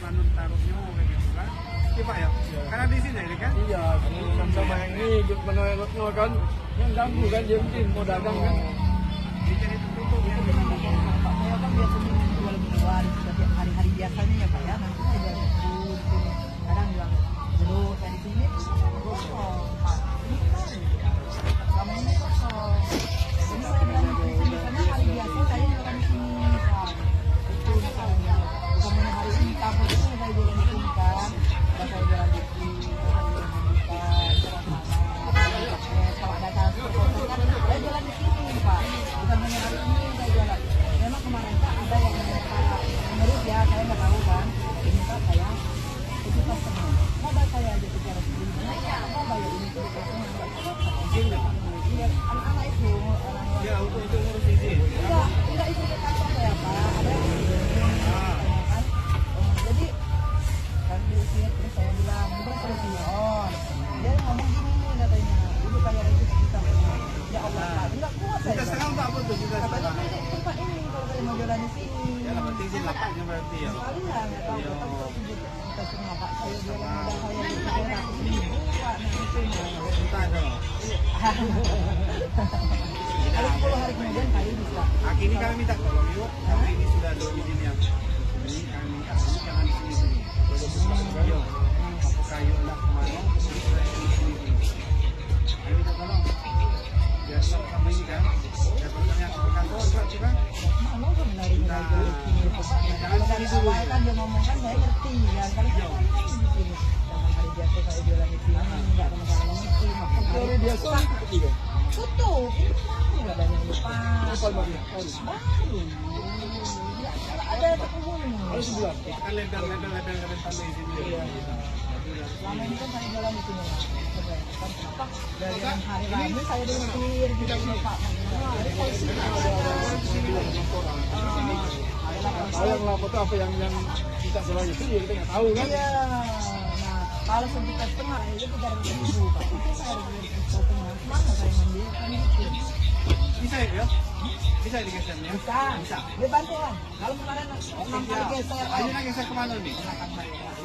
anu taruhnya kayak gitu kan. Iya Pak ya? Karena di sini ini kan? Iya, sama yang ini hidup menolaknya kan, yang ganggu kan dia mungkin mau dagang kan. Jadi tertutup ya. Pak saya kan biasanya jual di luar, setiap hari-hari biasanya ya Pak ya, nanti saya jual di sini. Kadang jual dulu dari sini kosong Pak. Ini kan kamu ini kosong. Jadi saya bilang di sini karena hari biasa saya jualan di sini Pak. Itu misalnya bukan hanya hari ini kamu itu saya jualan di sini kan. Saya jualan di sini, kalau ada kasus kan saya jualan di sini Pak. Bukan hanya hari ini saya jualan. Memang kemarin Pak ada yang menurut ya saya nggak tahu kan. Ini Pak saya itu customer. Mau bayar saya aja secara sendiri. Mau bayar ini secara sendiri. Iya, anak-anak itu orang. Ya untuk ngurus izin. Tidak izin ke kantor saya Pak. Ada yang izin. Kan. Jadi kan diusir terus saya bilang udah solusinya dia ngomong gini katanya ibu kayak itu kita ya Allah Pak nggak kuat saya Kita sekarang tak apa tuh kita sekarang. tempat ini kalau saya mau jualan di sini Ya dapat izin lapaknya berarti ya. sekali lah nggak tahu kita semua Pak saya jualan modal saya di 300.000 Pak nah itu Entah dong. kalau 10 hari kemudian kali bisa Aki ini kami minta tolong yuk. Karena ini sudah ada izin yang ini kami minta ini jangan di sini. Yuk. Apa kayu lah kemana? Kami minta tolong. Biar sama ini kan. Dapatnya ke kantor berarti kan. mau kan lari-lari jual di sini kalau dari awal kan dia ngomong kan saya ngerti ya kalau saya kan di sini jangan hari biasa saya jualan di sini nggak ada masalah itu Hari biasa seperti kan. tutup ini nggak ada yang lupa Apa baru? baru ya kalau ada penghuni Harus sebulan. Itu kan legal tanpa izin dia. selama ini kan saya jualan di sini kan kenapa dari hari Rabu saya diusir gitu Pak jadi polisi Tahu yang lapor itu apa yang kita salah itu ya kita nggak tahu kan. iya nah kalau untuk customer itu 300.000 Pak itu saya harus beli customer mana saya mandiri kan gitu Bisa ya? Bisa digesernya? bisa dia bantuan kalau kemarin 6 kali geser Ayo nak geser kemana nih?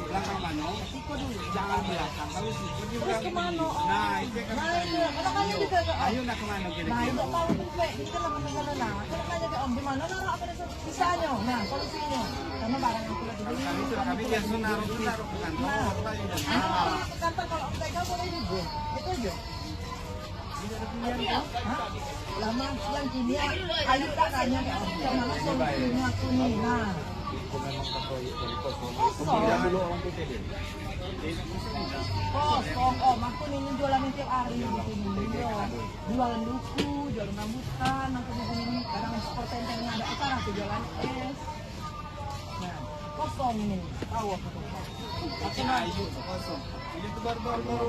Belakang mana? Tiko dulu Jangan belakang. Kalau terus kemana Nah, itu kan. nah itu makanya juga Ayo nak kemana nah kira-kira? itu tahu tuh Pak ini kan apa sana nah kan makanya ke Om di mana naruh apa sisanya nah solusinya karena barang itu lagi Kami biasa naruh ke kantor. ke kantor kalau mereka boleh juga itu aja lama yang kini ayo tanya ke Om yang mana solusinya aku nih nah kosong Dulu orang PTD. kosong Om aku nih jualan tiap hari di sini jualan duku jualan rambutan aku di sini kadang sport centernya ada acara aku jualan es nah kosong nih tahu aku Kosong. Ini tuh baru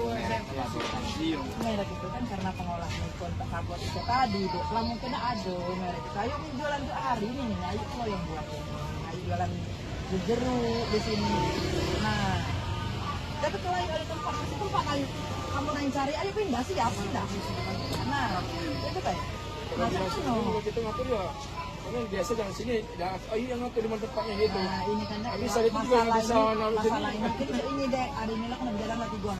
Iya. merek itu kan karena pengolah kontak kabut itu tadi deh kalau mungkin ada merek itu ayo jualan tuh hari ini nih ayo kalau yang buat ini ayo jualan jeruk di sini nah tapi kalau ada tempat di situ Pak ayo kamu nanya cari ayo pindah sih ya pindah nah itu kayak nah Kalau kita ngatur ya, karena biasa jangan sini, ayo yang ngatur di mana tempatnya gitu. nah ini kan Bisa itu juga nggak bisa naruh sini. masalah ini deh ada ini lah kan berjalan lagi gua